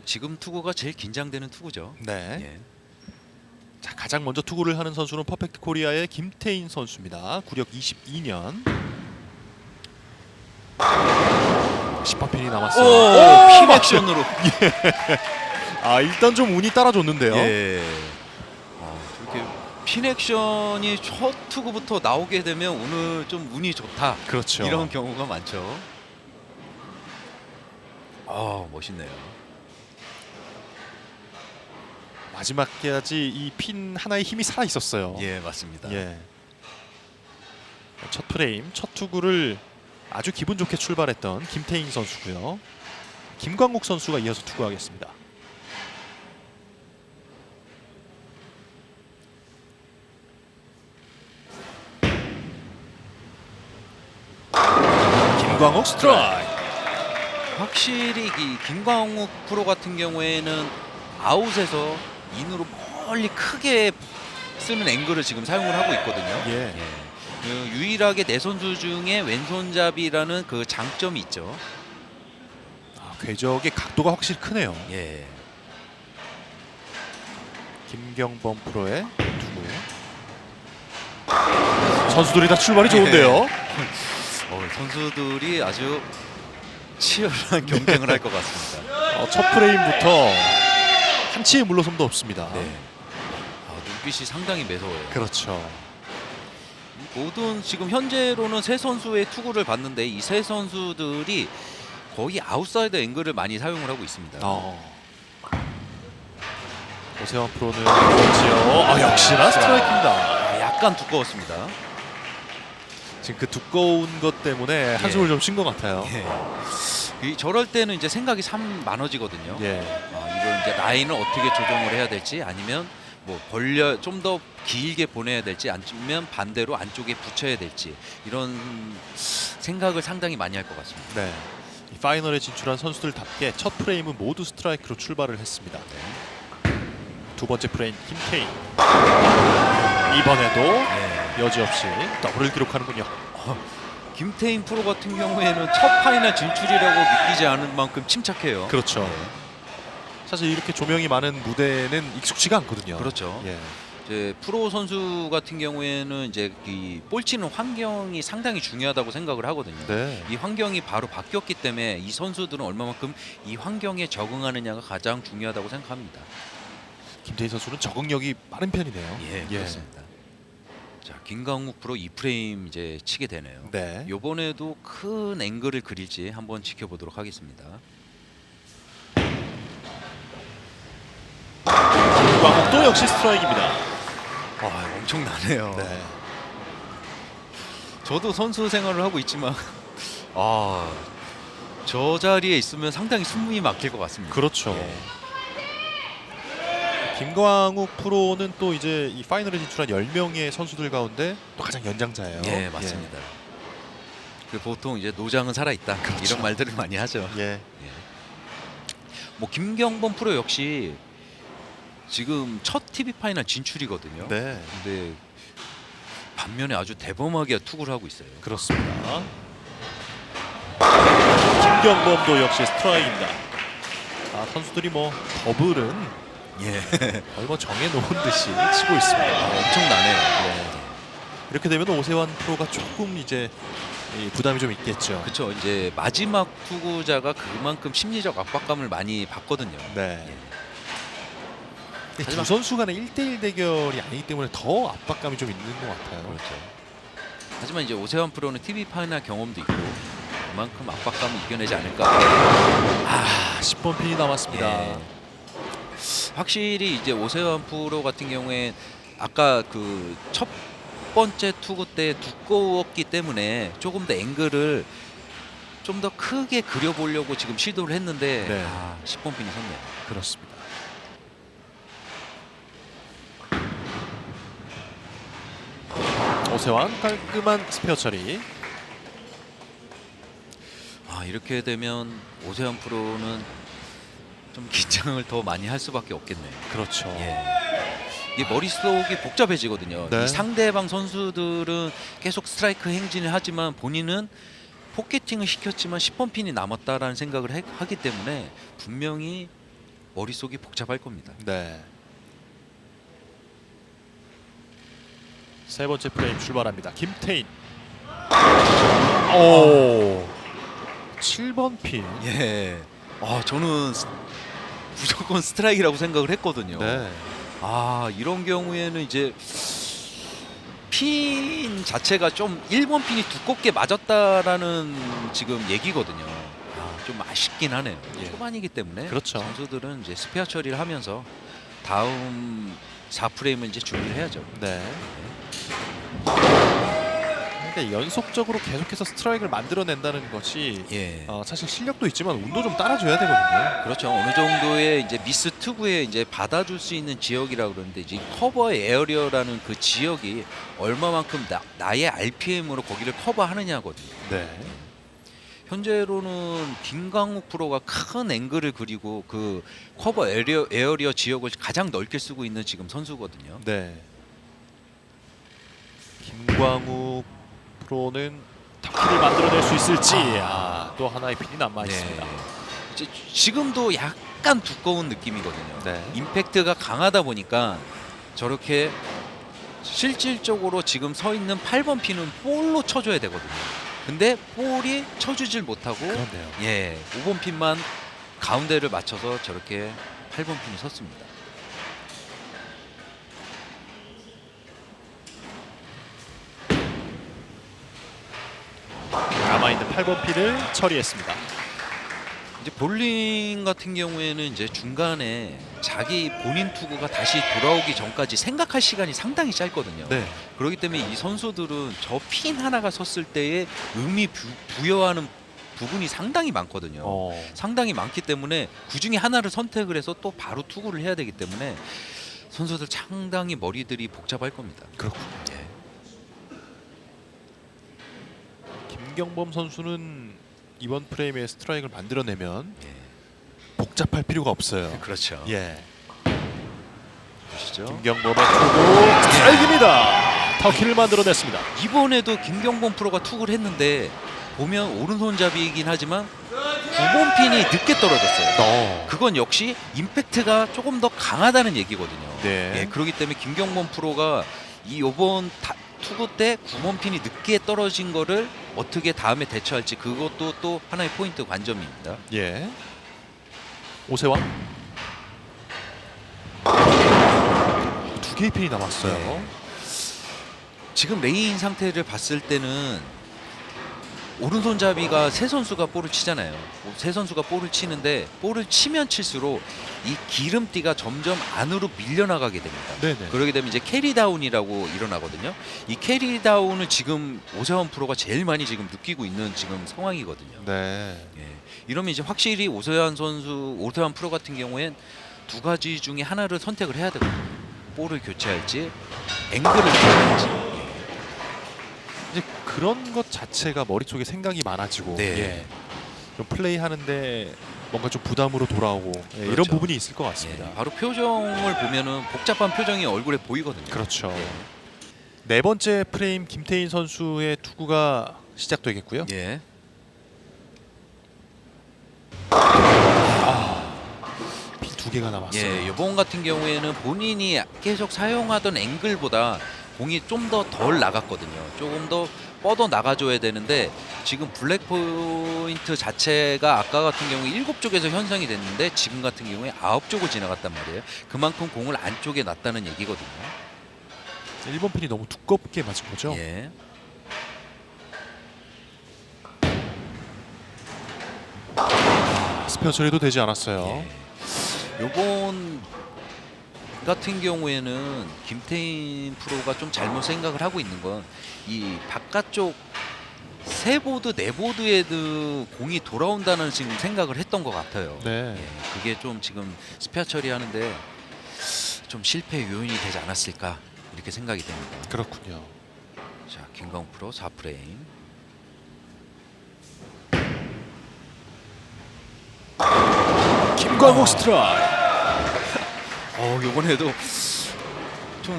지금 투구가 제일 긴장되는 투구죠. 네. 예. 자, 가장 먼저 투구를 하는 선수는 퍼펙트 코리아의 김태인 선수입니다. 구력 22년. 10번 핀이 남았어요. 핀 액션으로. 아, 일단 좀 운이 따라줬는데요. 예. 저렇게 핀 액션이 첫 투구부터 나오게 되면 오늘 좀 운이 좋다. 그렇죠. 이런 경우가 많죠. 멋있네요. 마지막까지 이 핀 하나의 힘이 살아 있었어요. 예, 맞습니다. 예. 첫 프레임, 첫 투구를 아주 기분 좋게 출발했던 김태인 선수고요. 김광욱 선수가 이어서 투구하겠습니다. 김광욱 스트라이크. 확실히 이 김광욱 프로 같은 경우에는 아웃에서 인으로 멀리 크게 쓰는 앵글을 지금 사용을 하고 있거든요. 예. 유일하게 내 선수 중에 왼손잡이라는 그 장점이 있죠. 궤적의 각도가 확실히 크네요. 예. 김경범 프로의 투구. 선수들이 다 출발이 좋은데요. 선수들이 아주 치열한 경쟁을 할 것 같습니다. 첫 프레임부터 한치의 물러섬도 없습니다. 네. 눈빛이 상당히 매서워요. 그렇죠. 모든 지금 현재로는 세 선수의 투구를 봤는데 이 세 선수들이 거의 아웃사이드 앵글을 많이 사용을 하고 있습니다. 오세환 프로는 그렇지요. 역시나 스트라이크입니다. 약간 두꺼웠습니다. 지금 그 두꺼운 것 때문에 한숨을 좀 쉰 것 같아요. 저럴 때는 이제 생각이 참 많아지거든요. 예. 이걸 이제 라인을 어떻게 조정을 해야 될지, 아니면 뭐 벌려 좀 더 길게 보내야 될지, 아니면 반대로 안쪽에 붙여야 될지, 이런 생각을 상당히 많이 할 것 같습니다. 네. 이 파이널에 진출한 선수들답게 첫 프레임은 모두 스트라이크로 출발을 했습니다. 두 번째 프레임 김태인. 이번에도 여지없이 더블을 기록하는군요. 김태인 프로 같은 경우에는 첫 파이널 진출이라고 믿기지 않을 만큼 침착해요. 그렇죠. 사실 이렇게 조명이 많은 무대는 익숙지가 않거든요. 그렇죠. 예. 이제 프로 선수 같은 경우에는 이제 이 볼 치는 환경이 상당히 중요하다고 생각을 하거든요. 네. 이 환경이 바로 바뀌었기 때문에 이 선수들은 얼마만큼 이 환경에 적응하느냐가 가장 중요하다고 생각합니다. 김태희 선수는 적응력이 빠른 편이네요. 예, 그렇습니다. 자, 김광욱 프로 2프레임 이제 치게 되네요. 네. 이번에도 큰 앵글을 그릴지 한번 지켜보도록 하겠습니다. 김광욱도 역시 스트라이크입니다. 엄청나네요. 네. 저도 선수 생활을 하고 있지만 저 자리에 있으면 상당히 숨이 막힐 것 같습니다. 그렇죠. 예. 김광욱 프로는 또 이제 이 파이널에 진출한 10명의 선수들 가운데 또 가장 연장자예요. 예, 맞습니다. 그 보통 이제 노장은 살아있다, 이런 말들을 많이 하죠. 예. 뭐 김경범 프로 역시 지금 첫 TV 파이널 진출이거든요. 네. 근데 반면에 아주 대범하게 투구를 하고 있어요. 그렇습니다. 김경범도 역시 스트라이크입니다. 선수들이 뭐 더블은 거의 뭐 정해놓은 듯이 치고 있습니다. 엄청나네요. 이렇게 되면 오세환 프로가 조금 이제 부담이 좀 있겠죠. 그렇죠. 이제 마지막 투구자가 그만큼 심리적 압박감을 많이 받거든요. 네. 두 하지만- 선수 간의 1대1 대결이 아니기 때문에 더 압박감이 좀 있는 것 같아요. 그렇죠. 하지만 이제 오세환 프로는 TV 파이널 경험도 있고 그만큼 압박감을 이겨내지 않을까. 10번 핀이 남았습니다. 예. 확실히 이제 오세환 프로 같은 경우에 아까 그 첫 번째 투구 때 두꺼웠기 때문에 조금 더 앵글을 좀 더 크게 그려보려고 지금 시도를 했는데 네. 10번 핀이 섰네요. 그렇습니다. 오세환 깔끔한 스페어 처리. 이렇게 되면 오세환 프로는 좀 긴장을 더 많이 할 수밖에 없겠네요. 그렇죠. 이게 머릿속이 복잡해지거든요. 네. 이 상대방 선수들은 계속 스트라이크 행진을 하지만 본인은 포켓팅을 시켰지만 10번 핀이 남았다라는 생각을 하기 때문에 분명히 머릿속이 복잡할 겁니다. 네. 세 번째 프레임 출발합니다. 김태인. 오. 7번 핀. 예. 저는 무조건 스트라이크라고 생각을 했거든요. 네. 이런 경우에는 이제 핀 자체가 좀 1번 핀이 두껍게 맞았다라는 지금 얘기거든요. 좀 아쉽긴 하네요. 예. 초반이기 때문에 그렇죠. 선수들은 이제 스페어 처리를 하면서 다음 4프레임은 이제 준비를 해야죠. 네. 그러니까 연속적으로 계속해서 스트라이크를 만들어낸다는 것이 예. 사실 실력도 있지만 운도 좀 따라줘야 되거든요. 그렇죠. 어느 정도의 이제 미스 투구에 이제 받아줄 수 있는 지역이라고 그러는데 이제 커버 에어리어라는 그 지역이 얼마만큼 나의 RPM으로 거기를 커버하느냐거든요. 네. 현재로는 김강욱 프로가 큰 앵글을 그리고 그 커버 에어리어 지역을 가장 넓게 쓰고 있는 지금 선수거든요. 네. 김광욱 프로는 터키를 만들어낼 수 있을지 또 하나의 핀이 남아 있습니다. 네. 이제 지금도 약간 두꺼운 느낌이거든요. 네. 임팩트가 강하다 보니까 저렇게 실질적으로 지금 서 있는 8번 핀은 볼로 쳐줘야 되거든요. 근데 볼이 쳐주질 못하고 그렇네요. 5번 핀만 가운데를 맞춰서 저렇게 8번 핀이 섰습니다. 남아있는 8번 핀을 처리했습니다. 이제 볼링 같은 경우에는 이제 중간에 자기 본인 투구가 다시 돌아오기 전까지 생각할 시간이 상당히 짧거든요. 네. 그렇기 때문에 이 선수들은 저 핀 하나가 섰을 때의 의미 부여하는 부분이 상당히 많거든요. 상당히 많기 때문에 그 중에 하나를 선택을 해서 또 바로 투구를 해야 되기 때문에 선수들 상당히 머리들이 복잡할 겁니다. 그렇군요. 예. 김경범 선수는 이번 프레임에 스트라이크를 만들어내면 예. 복잡할 필요가 없어요. 그렇죠. 예. 보시죠. 김경범의 투구 스트라이크입니다. 터키를 만들어냈습니다. 이번에도 김경범 프로가 투구를 했는데 보면 오른손잡이이긴 하지만 9번 핀이 늦게 떨어졌어요. 그건 역시 임팩트가 조금 더 강하다는 얘기거든요. 네. 예, 그렇기 때문에 김경범 프로가 이번 투구 때 9번 핀이 늦게 떨어진 거를 어떻게 다음에 대처할지 그것도 또 하나의 포인트 관점입니다. 예. 오세환. 2개의 핀이 남았어요. 네. 지금 레인 상태를 봤을 때는 오른손잡이가 세 선수가 볼을 치잖아요. 세 선수가 볼을 치는데 볼을 치면 칠수록 이 기름띠가 점점 안으로 밀려나가게 됩니다. 네네. 그러게 되면 이제 캐리다운이라고 일어나거든요. 이 캐리다운을 지금 오세환 프로가 제일 많이 지금 느끼고 있는 지금 상황이거든요. 네. 예. 이러면 이제 확실히 오세환 프로 같은 경우엔 두 가지 중에 하나를 선택을 해야 되거든요. 볼을 교체할지 앵글을 교체할지. 이제 그런 것 자체가 머릿속에 생각이 많아지고 네. 좀 플레이하는데 뭔가 좀 부담으로 돌아오고 이런 그렇죠. 부분이 있을 것 같습니다. 예. 바로 표정을 보면은 복잡한 표정이 얼굴에 보이거든요. 그렇죠. 예. 네 번째 프레임 김태인 선수의 투구가 시작되겠고요. 예. 핀 2개가 남았어요. 예, 이번 같은 경우에는 본인이 계속 사용하던 앵글보다 공이 좀 더 덜 나갔거든요. 조금 더 뻗어 나가줘야 되는데 지금 블랙 포인트 자체가 아까 같은 경우에 7쪽에서 형성이 됐는데 지금 같은 경우에 9쪽을 지나갔단 말이에요. 그만큼 공을 안쪽에 놨다는 얘기거든요. 1번 핀이 너무 두껍게 맞은 거죠. 예. 스페어 처리도 되지 않았어요. 예. 요번 같은 경우에는 김태인 프로가 좀 잘못 생각을 하고 있는 건 이 바깥쪽 세 보드 네 보드에도 공이 돌아온다는 지금 생각을 했던 것 같아요. 네. 예, 그게 좀 지금 스페어 처리하는데 좀 실패 요인이 되지 않았을까 이렇게 생각이 됩니다. 그렇군요. 자, 김광우 프로 4프레임. 김광욱 스트라이크. 요번에도 좀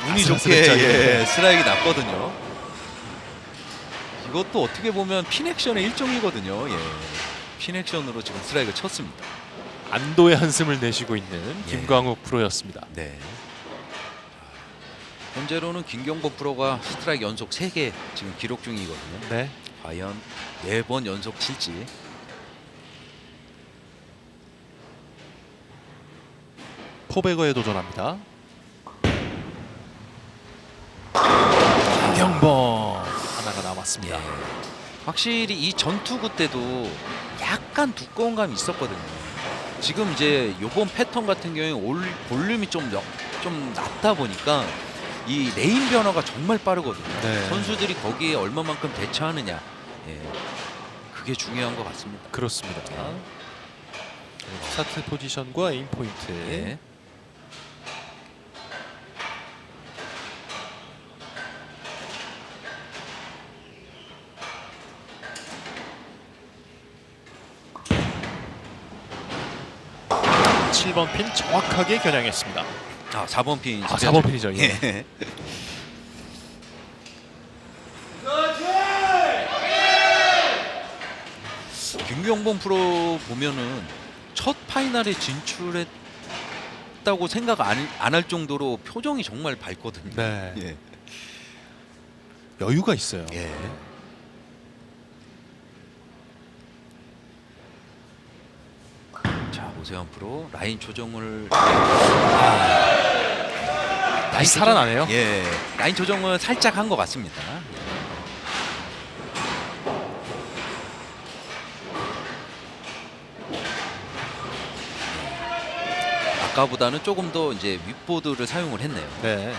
운이 아슬아슬했죠. 좋게 스트라이크 났거든요. 이것도 어떻게 보면 핀 액션의 일종이거든요. 예. 핀 액션으로 지금 스트라이크 쳤습니다. 안도의 한숨을 내쉬고 있는 예. 김광욱 프로였습니다. 네. 현재로는 김경보 프로가 스트라이크 연속 3개 지금 기록 중이거든요. 네. 과연 4번 연속 칠지. 포베거에 도전합니다. 김경범 하나가 남았습니다. 예. 확실히 이 전투구 때도 약간 두꺼운 감이 있었거든요. 지금 이제 요번 패턴 같은 경우에 볼륨이 좀 낮다 보니까 이 레인 변화가 정말 빠르거든요. 네. 선수들이 거기에 얼마만큼 대처하느냐. 예. 그게 중요한 것 같습니다. 그렇습니다. 스타트 포지션과 에임 포인트. 예. 네. 7번 핀 정확하게 겨냥했습니다. 아, 4번 핀. 4번 핀이죠. 예. 예. 김경범 프로 보면은 첫 파이널에 진출했다고 생각 안 할 정도로 표정이 정말 밝거든요. 네. 예. 여유가 있어요. 예. 자, 오세환 프로 라인 조정을 다시 살아나네요. 예. 라인 조정을 살짝 한 것 같습니다. 아까보다는 조금 더 이제 윗보드를 사용을 했네요. 네.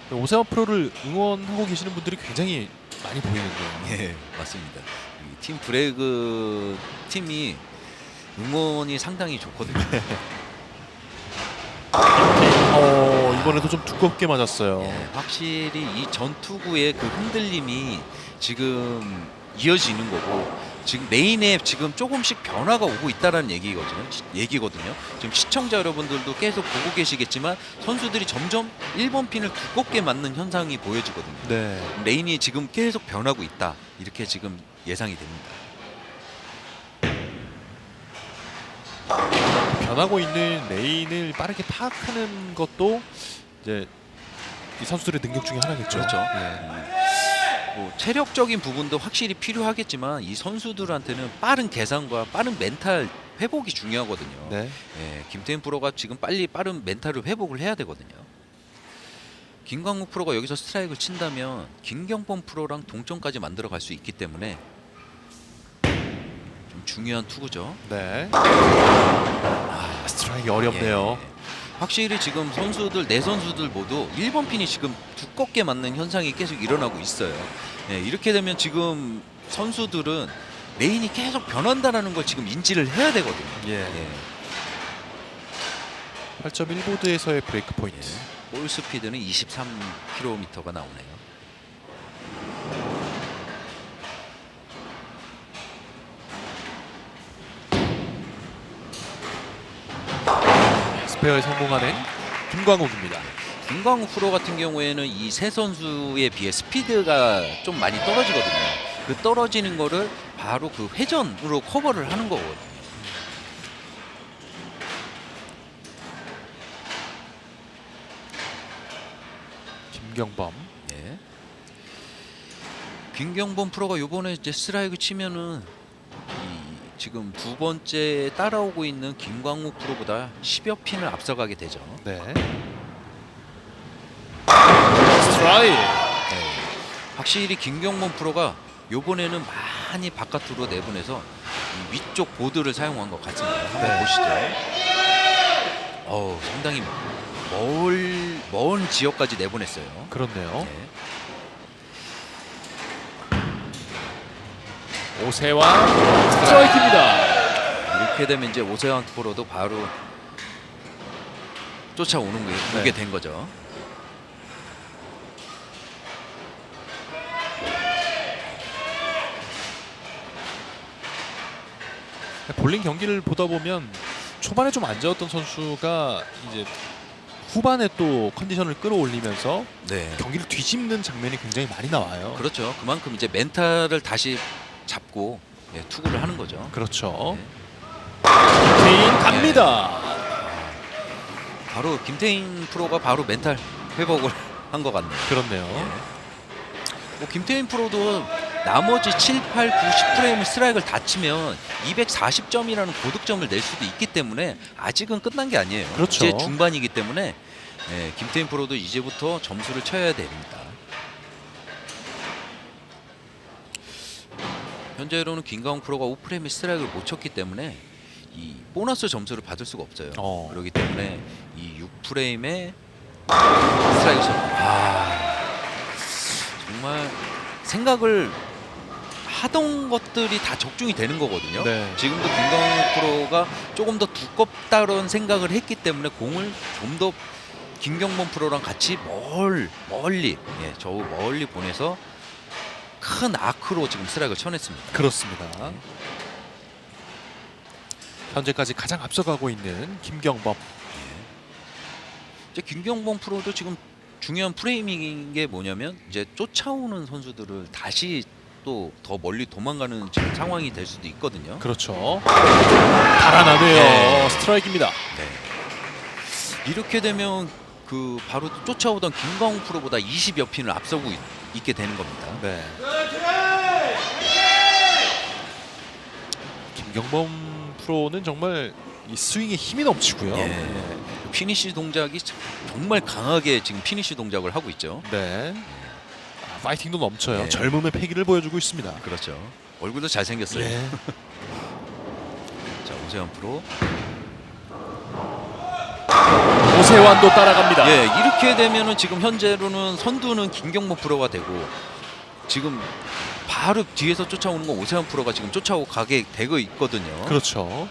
오세환 프로를 응원하고 계시는 분들이 굉장히 많이 보이는데요. 예, 맞습니다. 이 팀 브레이그 팀이 응원이 상당히 좋거든요. 이번에도 좀 두껍게 맞았어요. 예, 확실히 이 전투구의 그 흔들림이 지금 이어지는 거고 지금 레인에 지금 조금씩 변화가 오고 있다라는 얘기거든요. 지금 시청자 여러분들도 계속 보고 계시겠지만 선수들이 점점 1번 핀을 두껍게 맞는 현상이 보여지거든요. 네. 레인이 지금 계속 변하고 있다. 이렇게 지금 예상이 됩니다. 변하고 있는 레인을 빠르게 파악하는 것도 이제 이 선수들의 능력 중에 하나겠죠. 그렇죠. 네. 뭐 체력적인 부분도 확실히 필요하겠지만 이 선수들한테는 빠른 계산과 빠른 멘탈 회복이 중요하거든요. 네. 예, 김태현 프로가 지금 빨리 빠른 멘탈을 회복을 해야 되거든요. 김광욱 프로가 여기서 스트라이크를 친다면 김경범 프로랑 동점까지 만들어 갈 수 있기 때문에 좀 중요한 투구죠. 네. 스트라이크 어렵네요. 예. 확실히 지금 내 선수들 모두 1번 핀이 지금 두껍게 맞는 현상이 계속 일어나고 있어요. 예, 이렇게 되면 지금 선수들은 레인이 계속 변한다는 걸 지금 인지를 해야 되거든요. 예. 예. 8.1보드에서의 브레이크 포인트. 볼 스피드는 23km가 나오네요. 스페어에 성공하는 김광욱입니다. 김광욱 프로 같은 경우에는 이 세 선수에 비해 스피드가 좀 많이 떨어지거든요. 그 떨어지는 거를 바로 그 회전으로 커버를 하는 거거든요. 김경범. 네. 김경범 프로가 요번에 이제 스트라이크 치면은 지금 두 번째 따라오고 있는 김광욱 프로보다 10여 핀을 앞서가게 되죠. 네. 스트라이크. 네. 확실히 김경범 프로가 요번에는 많이 바깥으로 내보내서 이 위쪽 보드를 사용한 것 같습니다. 한번 보시죠. 상당히 먼 지역까지 내보냈어요. 그렇네요. 네. 오세환 스트라이크입니다. 이렇게 되면 이제 오세환 프로도 바로 쫓아오는 게 된 거죠. 볼링 경기를 보다 보면 초반에 좀 안 좋았던 선수가 이제 후반에 또 컨디션을 끌어올리면서 네. 경기를 뒤집는 장면이 굉장히 많이 나와요. 그렇죠. 그만큼 이제 멘탈을 다시 잡고 투구를 하는 거죠. 그렇죠. 네. 김태인 갑니다. 바로 김태인 프로가 바로 멘탈 회복을 한 것 같네요. 그렇네요. 뭐 김태인 프로도 나머지 7, 8, 90프레임을 스트라이크를 다 치면 240점이라는 고득점을 낼 수도 있기 때문에 아직은 끝난 게 아니에요. 그렇죠. 이제 중반이기 때문에 김태인 프로도 이제부터 점수를 쳐야 됩니다. 현재로는 김광욱 프로가 5프레임의 스트라이크를 못 쳤기 때문에 이 보너스 점수를 받을 수가 없어요. 그렇기 때문에 이 6프레임의 스트라이크 정말 생각을 하던 것들이 다 적중이 되는 거거든요. 네. 지금도 김광욱 프로가 조금 더 두껍다는 생각을 했기 때문에 공을 좀 더 김경범 프로랑 같이 멀리 저 멀리 보내서 큰 아크로 지금 스트라이크를 쳐냈습니다. 그렇습니다. 현재까지 가장 앞서가고 있는 김경범. 이제 김경범 프로도 지금 중요한 프레이밍인 게 뭐냐면 이제 쫓아오는 선수들을 다시 또 더 멀리 도망가는 지금 상황이 될 수도 있거든요. 그렇죠. 달아나네요. 스트라이크입니다. 이렇게 되면 그 바로 쫓아오던 김광욱 프로보다 20여 핀을 앞서고 있게 되는 겁니다. 네. 김경범 프로는 정말 이 스윙에 힘이 넘치고요. 피니시 동작이 정말 강하게 지금 피니시 동작을 하고 있죠. 네. 파이팅도 넘쳐요. 네. 젊음의 패기를 보여주고 있습니다. 그렇죠. 얼굴도 잘생겼어요. 네. 자, 오세환 프로. 오세환도 따라갑니다. 이렇게 되면은 지금 현재로는 선두는 김경범 프로가 되고 지금 바로 뒤에서 쫓아오는 건 오세환 프로가 지금 쫓아오고 가게 되고 있거든요. 그렇죠.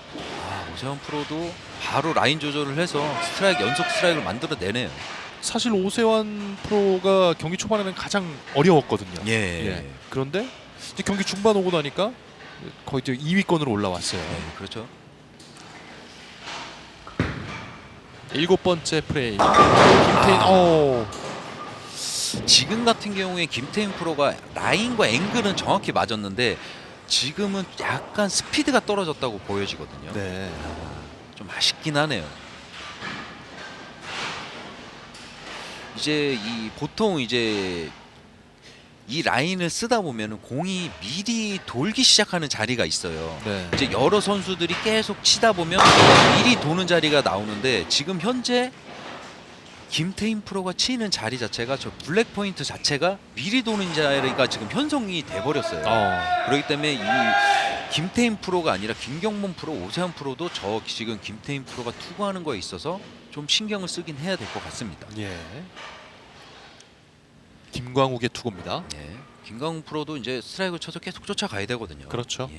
오세환 프로도 바로 라인 조절을 해서 연속 스트라이크를 만들어내네요. 사실 오세환 프로가 경기 초반에는 가장 어려웠거든요. 예. 그런데 이제 경기 중반 오고 나니까 거의 이제 2위권으로 올라왔어요. 그렇죠. 7번째 프레임. 김태인. 지금 같은 경우에 김태인 프로가 라인과 앵글은 정확히 맞았는데 지금은 약간 스피드가 떨어졌다고 보여지거든요. 네. 좀 아쉽긴 하네요. 이제 보통 이제 이 라인을 쓰다 보면은 공이 미리 돌기 시작하는 자리가 있어요. 네. 이제 여러 선수들이 계속 치다 보면 미리 도는 자리가 나오는데 지금 현재 김태인 프로가 치는 자리 자체가 저 블랙 포인트 자체가 미리 도는 자리가 지금 형성이 돼 버렸어요. 그렇기 때문에 이 김태인 프로가 아니라 김경범 프로, 오세환 프로도 저 지금 김태인 프로가 투구하는 거에 있어서 좀 신경을 쓰긴 해야 될 것 같습니다. 김광욱의 투구입니다. 김광욱 프로도 이제 스트라이크 쳐서 계속 쫓아가야 되거든요. 그렇죠.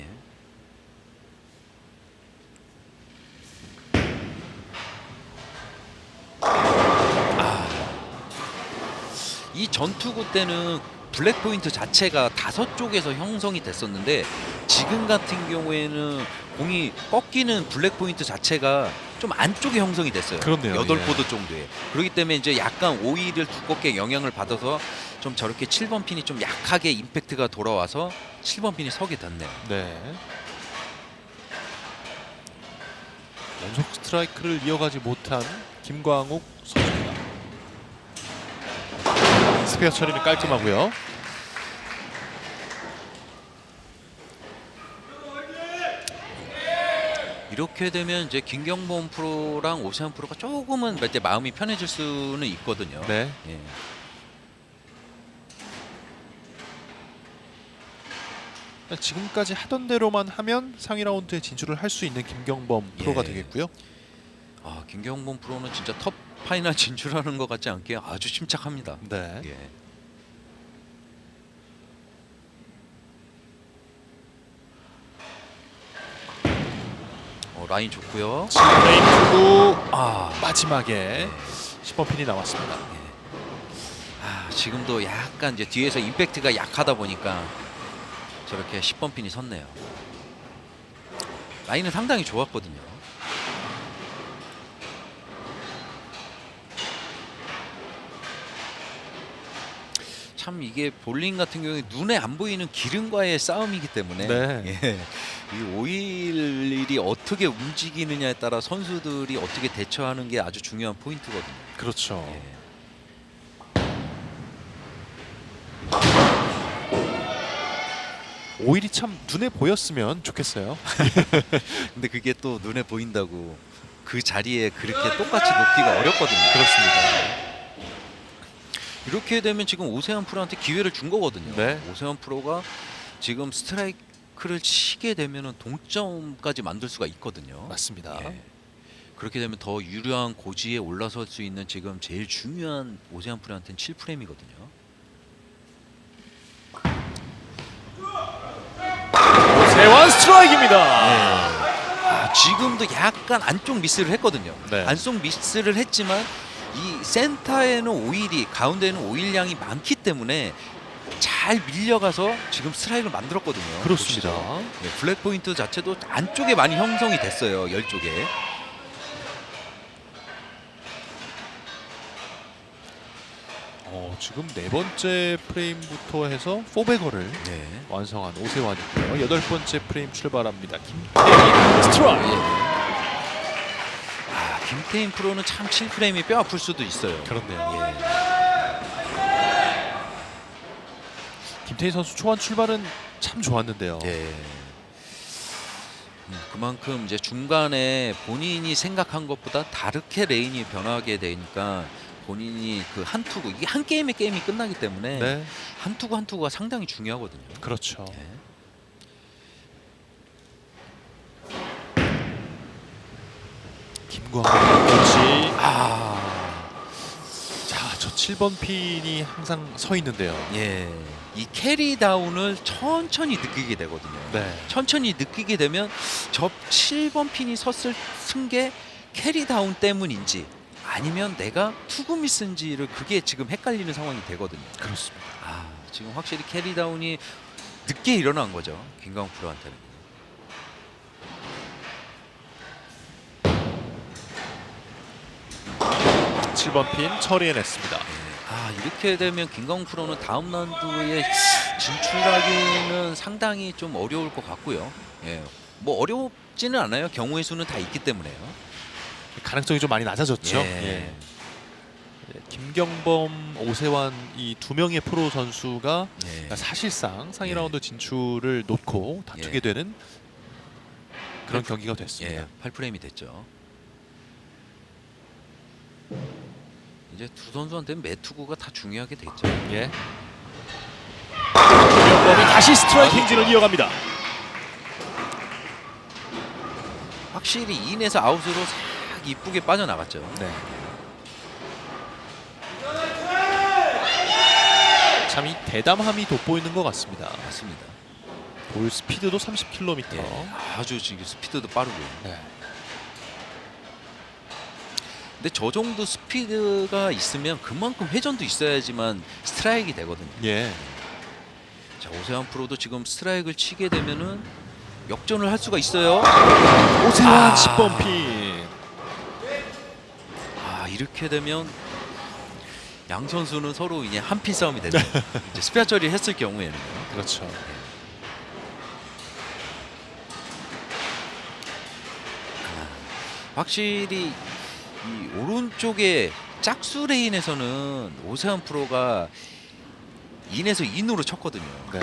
이 전투구 때는 블랙 포인트 자체가 5쪽에서 형성이 됐었는데 지금 같은 경우에는 공이 꺾이는 블랙 포인트 자체가 좀 안쪽에 형성이 됐어요. 그렇네요. 8포드 정도에. 그렇기 때문에 이제 약간 오일을 두껍게 영향을 받아서 좀 저렇게 7번 핀이 좀 약하게 임팩트가 돌아와서 7번 핀이 서게 됐네요. 네. 연속 스트라이크를 이어가지 못한 김광욱 선수입니다. 스페어 처리는 깔끔하고요. 이렇게 되면 이제 김경범 프로랑 오세환 프로가 조금은 이제 마음이 편해질 수는 있거든요. 네. 지금까지 하던 대로만 하면 상위 라운드에 진출을 할 수 있는 김경범 프로가 되겠고요. 김경범 프로는 진짜 톱 파이널 진출하는 것 같지 않게 아주 침착합니다. 네. 라인 좋고요. 7프레임 투구 아, 마지막에 10번 핀이 나왔습니다. 지금도 약간 이제 뒤에서 임팩트가 약하다 보니까 저렇게 10번 핀이 섰네요. 라인은 상당히 좋았거든요. 참 이게 볼링 같은 경우에 눈에 안 보이는 기름과의 싸움이기 때문에 네. 이 오일이 어떻게 움직이느냐에 따라 선수들이 어떻게 대처하는 게 아주 중요한 포인트거든요. 그렇죠. 예. 오일이 참 눈에 보였으면 좋겠어요. 근데 그게 또 눈에 보인다고 그 자리에 그렇게 똑같이 놓기가 어렵거든요. 그렇습니다. 이렇게 되면 지금 오세환 프로한테 기회를 준 거거든요. 네. 오세환 프로가 지금 스트라이크를 치게 되면은 동점까지 만들 수가 있거든요. 맞습니다. 예. 그렇게 되면 더 유리한 고지에 올라설 수 있는 지금 제일 중요한 오세환 프로한테는 7프레임이거든요. 오세환 스트라이크입니다. 지금도 약간 안쪽 미스를 했거든요. 네. 안쪽 미스를 했지만 이 센터에는 오일이 가운데에는 오일량이 많기 때문에 잘 밀려가서 지금 스트라이크를 만들었거든요. 그렇습니다. 보시죠. 네, 블랙 포인트 자체도 안쪽에 많이 형성이 됐어요. 열 쪽에. 지금 네 번째 프레임부터 해서 포베거를 네. 완성한 오세환이고요. 여덟 번째 프레임 출발합니다. 김태희 스트라이크. 김태인 프로는 참 7프레임이 뼈 아플 수도 있어요. 그렇네요. 예. 김태희 선수 초반 출발은 참 좋았는데요. 예. 그만큼 이제 중간에 본인이 생각한 것보다 다르게 레인이 변하게 되니까 본인이 그 한 투구 이게 한 게임의 게임이 끝나기 때문에 네, 한 투구 한 투구가 상당히 중요하거든요. 그렇죠. 예. 김광현 코치. 자, 저 7번 핀이 항상 서 있는데요. 예. 이 캐리 다운을 천천히 느끼게 되거든요. 네. 천천히 느끼게 되면 저 7번 핀이 섰을 쓴게 캐리 다운 때문인지 아니면 내가 투구 미스인지를 그게 지금 헷갈리는 상황이 되거든요. 그렇습니다. 지금 확실히 캐리 다운이 늦게 일어난 거죠. 김광훈 프로한테는. 7번 핀 처리해냈습니다. 이렇게 되면 김광훈 프로는 다음 라운드에 진출하기는 상당히 좀 어려울 것 같고요. 예. 뭐 어렵지는 않아요. 경우의 수는 다 있기 때문에요. 가능성이 좀 많이 낮아졌죠. 예. 김경범, 오세환 이 두 명의 프로 선수가 예. 사실상 상위 예. 라운드 진출을 놓고 다투게 예. 되는 그런 경기가 됐습니다. 예. 8프레임이 됐죠. 이제 두 선수한테는 매 투구가 다 중요하게 됐죠. 예. 김경범이 다시 스트라이크 행진을 이어갑니다. 확실히 인에서 아웃으로 싹 이쁘게 빠져나갔죠. 네. 참 이 대담함이 돋보이는 것 같습니다. 맞습니다. 볼 스피드도 30km. 예. 아주 지금 스피드도 빠르고요. 네. 근데 저 정도 스피드가 있으면 그만큼 회전도 있어야지만 스트라이크가 되거든요. 예. 자, 오세환 프로도 지금 스트라이크를 치게 되면은 역전을 할 수가 있어요. 오세환 10번 핀. 이렇게 되면 양 선수는 서로 이제 한 핀 싸움이 되죠. 이제 스페어 처리 했을 경우에는. 그렇죠. 확실히 이 오른쪽에 짝수 레인에서는 오세환 프로가 인에서 인으로 쳤거든요. 네.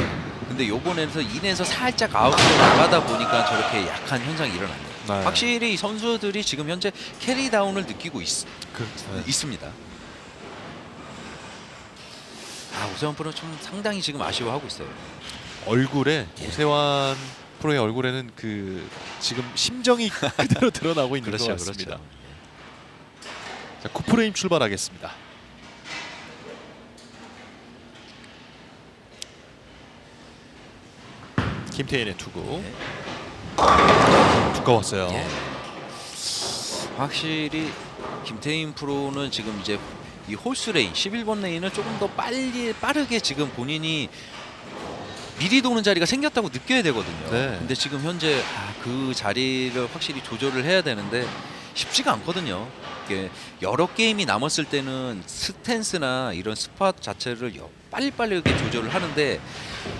근데 요번에서 인에서 살짝 아웃으로 나가다 보니까 저렇게 약한 현상이 일어났네요. 네. 확실히 이 선수들이 지금 현재 캐리 다운을 느끼고 네. 있습니다. 오세환 프로 좀 상당히 지금 아쉬워하고 있어요. 얼굴에 오세환 프로의 얼굴에는 그 지금 심정이 그대로 드러나고 있는 것 같습니다. 자, 9프레임 출발하겠습니다. 김태인의 투구. 네. 두꺼웠어요. 예. 확실히 김태인 프로는 지금 이제 이 홀수 레인 11번 레인을 조금 더 빠르게 지금 본인이 미리 도는 자리가 생겼다고 느껴야 되거든요. 네. 근데 지금 현재 그 자리를 확실히 조절을 해야 되는데 쉽지가 않거든요. 이게 여러 게임이 남았을 때는 스탠스나 이런 스팟 자체를 빨리빨리 이렇게 조절을 하는데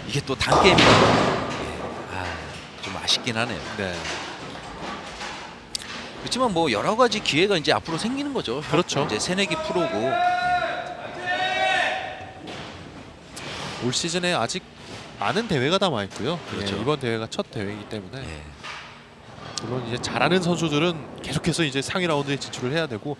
이게 또 단 게임이다. 좀 아쉽긴 하네요. 네. 그렇지만 뭐 여러 가지 기회가 이제 앞으로 생기는 거죠. 그렇죠. 이제 새내기 프로고. 올 시즌에 아직 많은 대회가 남아 있고요. 그렇죠. 예, 이번 대회가 첫 대회이기 때문에 예. 물론 이제 잘하는 선수들은 계속해서 이제 상위 라운드에 진출을 해야 되고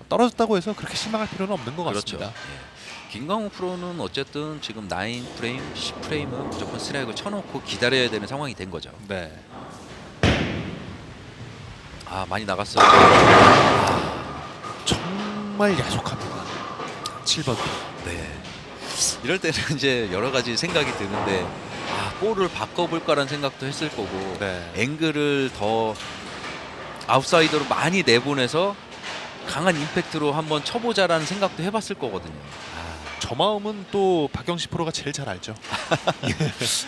떨어졌다고 해서 그렇게 실망할 필요는 없는 것 그렇죠. 같습니다. 예. 김광욱 프로는 어쨌든 지금 9프레임, 10프레임은 무조건 스트라이크 쳐놓고 기다려야 되는 상황이 된 거죠. 네. 아, 많이 나갔어요. 정말 야속합니다. 7번. 네. 이럴 때는 이제 여러 가지 생각이 드는데 볼을 바꿔볼까라는 생각도 했을 거고 네. 앵글을 더 아웃사이더로 많이 내보내서 강한 임팩트로 한번 쳐보자라는 생각도 해봤을 거거든요. 저 마음은 또 박영식 프로가 제일 잘 알죠.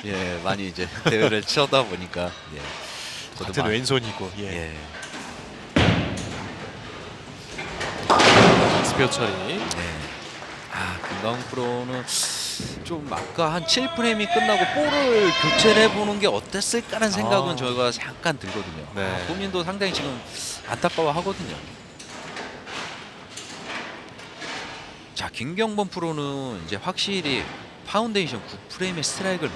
예, 많이 이제 대회를 치다 보니까 예. 저도 같은 왼손이고. 예. 예. 스페어 처리. 네. 김광훈 프로는 좀 아까 한 7프레임이 끝나고 볼을 교체를 해보는 게 어땠을까라는 생각은 저희가 잠깐 들거든요. 네. 본인도 상당히 지금 안타까워하거든요. 자, 김경범 프로는 이제 확실히 파운데이션 9프레임의 스트라이크를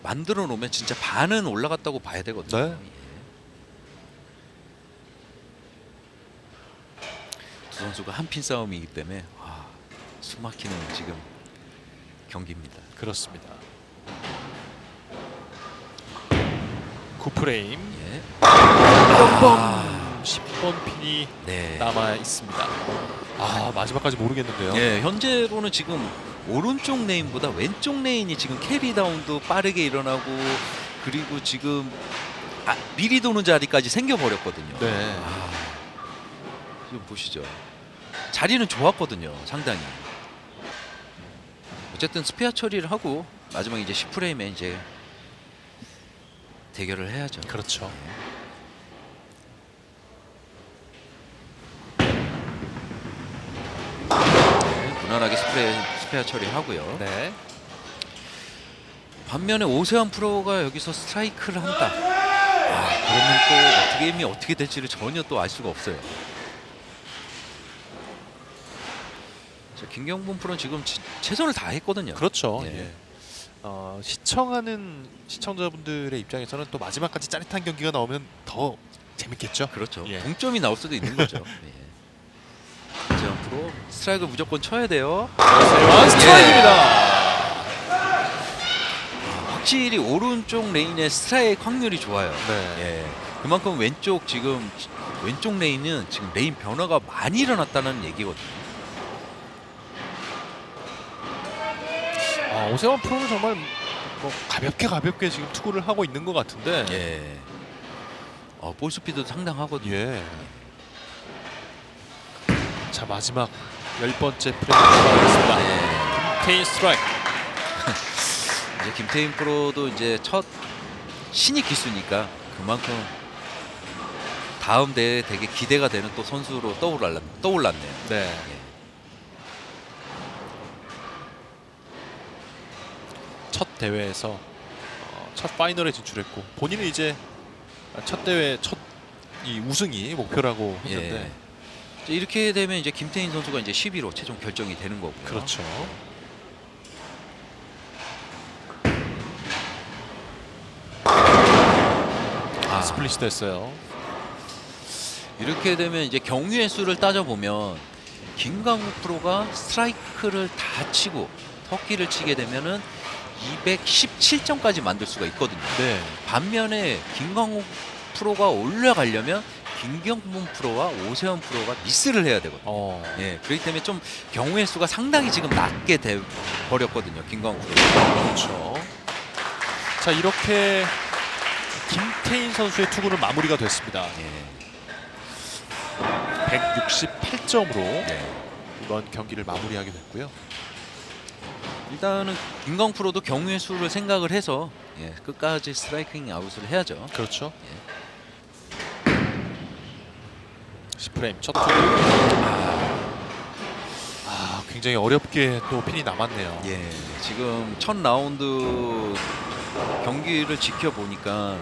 만들어 놓으면 진짜 반은 올라갔다고 봐야 되거든요. 네. 예. 두 선수가 한핀 싸움이기 때문에 숨막히는 지금 경기입니다. 그렇습니다. 9프레임. 예. 10번 핀이 네. 남아 있습니다. 마지막까지 모르겠는데요. 예, 현재로는 지금 오른쪽 레인보다 왼쪽 레인이 지금 캐리 다운도 빠르게 일어나고 그리고 지금 미리 도는 자리까지 생겨버렸거든요. 네. 지금 보시죠. 자리는 좋았거든요. 상당히. 어쨌든 스페어 처리를 하고 마지막에 이제 10프레임에 이제 대결을 해야죠. 그렇죠. 네, 무난하게 스페어 처리하고요. 네. 반면에 오세환 프로가 여기서 스트라이크를 한다. 그러면 또 게임이 어떻게 될지를 전혀 또 알 수가 없어요. 자, 김경범 프로는 지금 최선을 다했거든요. 그렇죠. 예. 예. 시청하는 시청자분들의 입장에서는 또 마지막까지 짜릿한 경기가 나오면 더 재밌겠죠. 그렇죠. 예. 동점이 나올 수도 있는 거죠. 예. 오세환 프로 스트라이크 무조건 쳐야 돼요. 원 스트라이크입니다. 확실히 오른쪽 레인의 스트라이크 확률이 좋아요. 네. 예. 그만큼 왼쪽 레인은 지금 레인 변화가 많이 일어났다는 얘기거든요. 오세환 프로는 정말 뭐 가볍게 지금 투구를 하고 있는 것 같은데. 예. 볼 스피드도 상당하거든요. 예. 자, 마지막 10번째 프레임 들어가겠습니다. 네. 김태인 스트라이크. 이제 김태인 프로도 이제 첫 신입 기수니까 그만큼 다음 대회에 되게 기대가 되는 또 선수로 떠올랐네요. 네. 예. 첫 대회에서 첫 파이널에 진출했고 본인은 이제 첫 대회 첫 이 우승이 목표라고 했는데. 예. 이렇게 되면 이제 김태인 선수가 이제 10위로 최종 결정이 되는 거고요. 그렇죠. 스플릿이 됐어요. 이렇게 되면 이제 경유의 수를 따져보면 김광욱 프로가 스트라이크를 다 치고 터키를 치게 되면은 217점까지 만들 수가 있거든요. 네. 반면에 김광욱 프로가 올라가려면 김경문 프로와 오세훈 프로가 미스를 해야 되거든요. 예, 그렇기 때문에 좀 경우의 수가 상당히 지금 낮게 돼 버렸거든요. 김광욱 프로. 그렇죠. 자, 이렇게 김태인 선수의 투구는 마무리가 됐습니다. 예. 168점으로 예. 이번 경기를 마무리하게 됐고요. 일단은 김광욱 프로도 경우의 수를 생각을 해서 끝까지 스트라이킹 아웃을 해야죠. 그렇죠. 예. 10프레임 첫 투구. 아, 굉장히 어렵게 또 핀이 남았네요. 예, 지금 첫 라운드 경기를 지켜보니까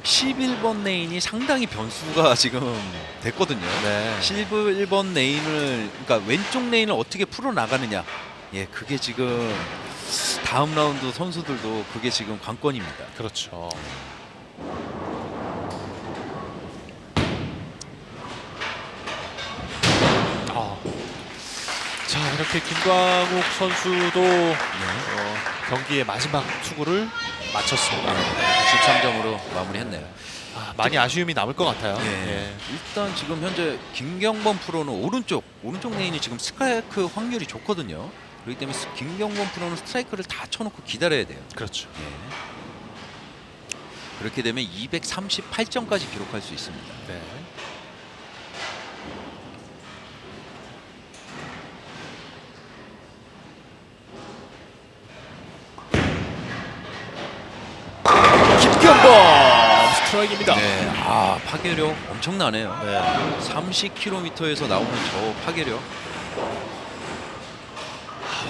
11번 레인이 상당히 변수가 지금 됐거든요. 네. 11번 레인을, 그러니까 왼쪽 레인을 어떻게 풀어 나가느냐. 예, 그게 지금 다음 라운드 선수들도 그게 지금 관건입니다. 그렇죠. 자, 이렇게 김광욱 선수도 경기의 마지막 투구를 마쳤습니다. 13점으로 마무리했네요. 많이 아쉬움이 남을 것 같아요. 예. 일단 지금 현재 김경범 프로는 오른쪽 레인이 지금 스트라이크 확률이 좋거든요. 그렇기 때문에 김경범 프로는 스트라이크를 다 쳐놓고 기다려야 돼요. 그렇죠. 예. 그렇게 되면 238점까지 기록할 수 있습니다. 네. 김경범 스트라이크입니다. 네, 파괴력 엄청나네요. 네. 30km에서 나오는 저 파괴력.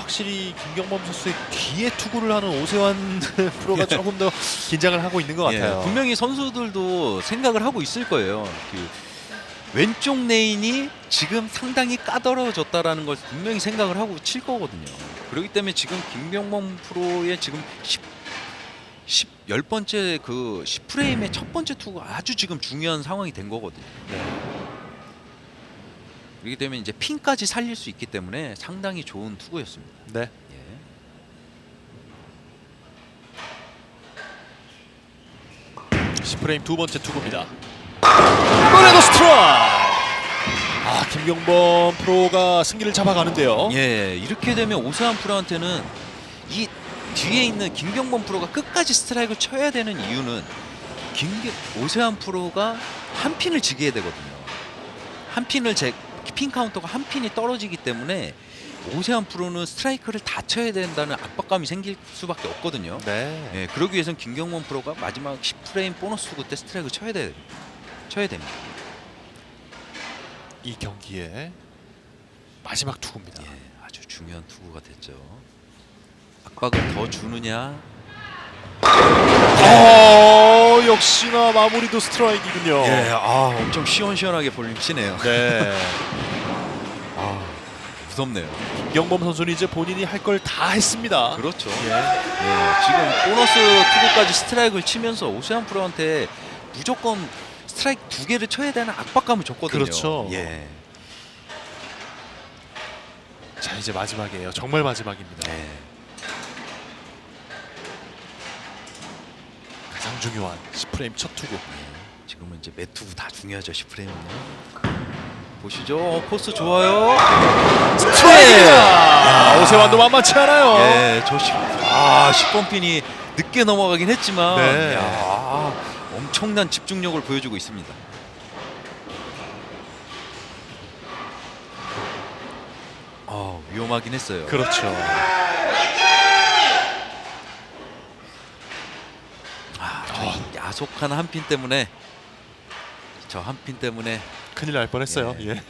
확실히 김경범 선수의 뒤에 투구를 하는 오세환 프로가 조금 더 긴장을 하고 있는 것 같아요. 예, 분명히 선수들도 생각을 하고 있을 거예요. 그 왼쪽 레인이 지금 상당히 까다로워졌다라는 걸 분명히 생각을 하고 칠 거거든요. 그렇기 때문에 지금 김경범 프로의 지금 10번째 그 10프레임의 첫 번째 투구가 아주 지금 중요한 상황이 된 거거든요. 네. 그렇기 때문에 이제 핀까지 살릴 수 있기 때문에 상당히 좋은 투구였습니다. 네. 예. 프레임 두 번째 투구입니다. 이번에도 스트라이크. 김경범 프로가 승기를 잡아가는데요. 예, 이렇게 되면 오세환 프로한테는 이 뒤에 있는 김경범 프로가 끝까지 스트라이크를 쳐야 되는 이유는 오세환 프로가 한 핀을 지게 되거든요. 한 핀을 핀 카운터가 한 핀이 떨어지기 때문에 오세환 프로는 스트라이크를 다 쳐야 된다는 압박감이 생길 수밖에 없거든요. 네. 예, 그러기 위해서는 김경범 프로가 마지막 10프레임 보너스 투구 때 스트라이크를 쳐야 됩니다. 이 경기의 마지막 투구입니다. 예, 아주 중요한 투구가 됐죠. 압박을 더 주느냐. 역시나 마무리도 스트라이크이군요. 예, 엄청 시원시원하게 볼링 치네요. 네. 무섭네요. 김경범 선수는 이제 본인이 할 걸 다 했습니다. 그렇죠. 예. 예, 지금 보너스 투구까지 스트라이크를 치면서 오세환 프로한테 무조건 스트라이크 2개를 쳐야 되는 압박감을 줬거든요. 그렇죠. 예. 자, 이제 마지막이에요. 정말 마지막입니다. 예. 가장 중요한 10프레임 첫 투구. 지금은 이제 매 투구 다 중요하죠. 10프레임은요. 보시죠. 코스 좋아요. 스트라이크입니다. 오세환도 만만치 않아요. 예, 저 10번 핀이 늦게 넘어가긴 했지만 네. 엄청난 집중력을 보여주고 있습니다. 위험하긴 했어요. 그렇죠. 저 야속한 한 핀 때문에 큰일 날 뻔했어요. 예. 예.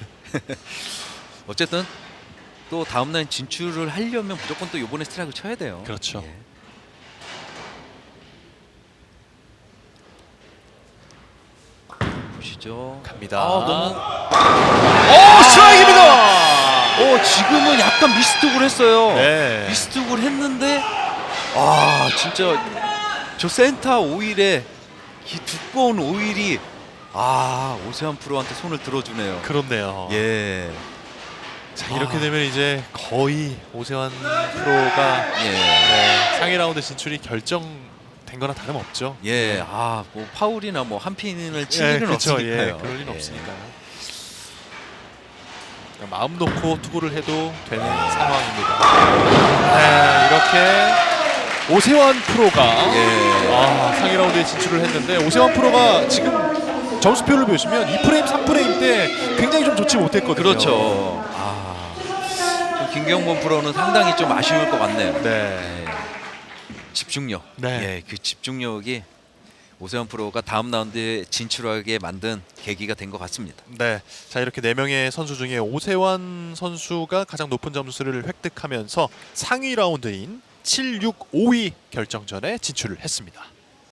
어쨌든 또 다음 날 진출을 하려면 무조건 또 이번에 스트라이크 쳐야 돼요. 그렇죠. 예. 보시죠. 갑니다. 너무 스트라이크입니다. 지금은 약간 미스투구를 했어요. 네. 미스투구를 했는데 진짜 저 센터 오일에 이 두꺼운 오일이 오세환 프로한테 손을 들어주네요. 그렇네요. 예. 자, 이렇게 되면 이제 거의 오세환 프로가 예. 상위 라운드 진출이 결정된 거나 다름없죠. 예. 뭐 파울이나 뭐 한 핀을 칠 일은 그렇죠. 없으니까요. 그럴 일은 예. 없으니까요. 그러니까 마음 놓고 투구를 해도 되는 상황입니다. 네, 이렇게 오세환 프로가 예. 상위 라운드에 진출을 했는데 오세환 프로가 지금 점수표를 보시면 2프레임, 3프레임 때 굉장히 좀 좋지 못했거든요. 그렇죠. 김경범 프로는 상당히 좀 아쉬울 것 같네요. 네. 집중력. 네. 예, 그 집중력이 오세환 프로가 다음 라운드에 진출하게 만든 계기가 된 것 같습니다. 네. 자, 이렇게 4명의 선수 중에 오세환 선수가 가장 높은 점수를 획득하면서 상위 라운드인 7, 6, 5위 결정전에 진출을 했습니다.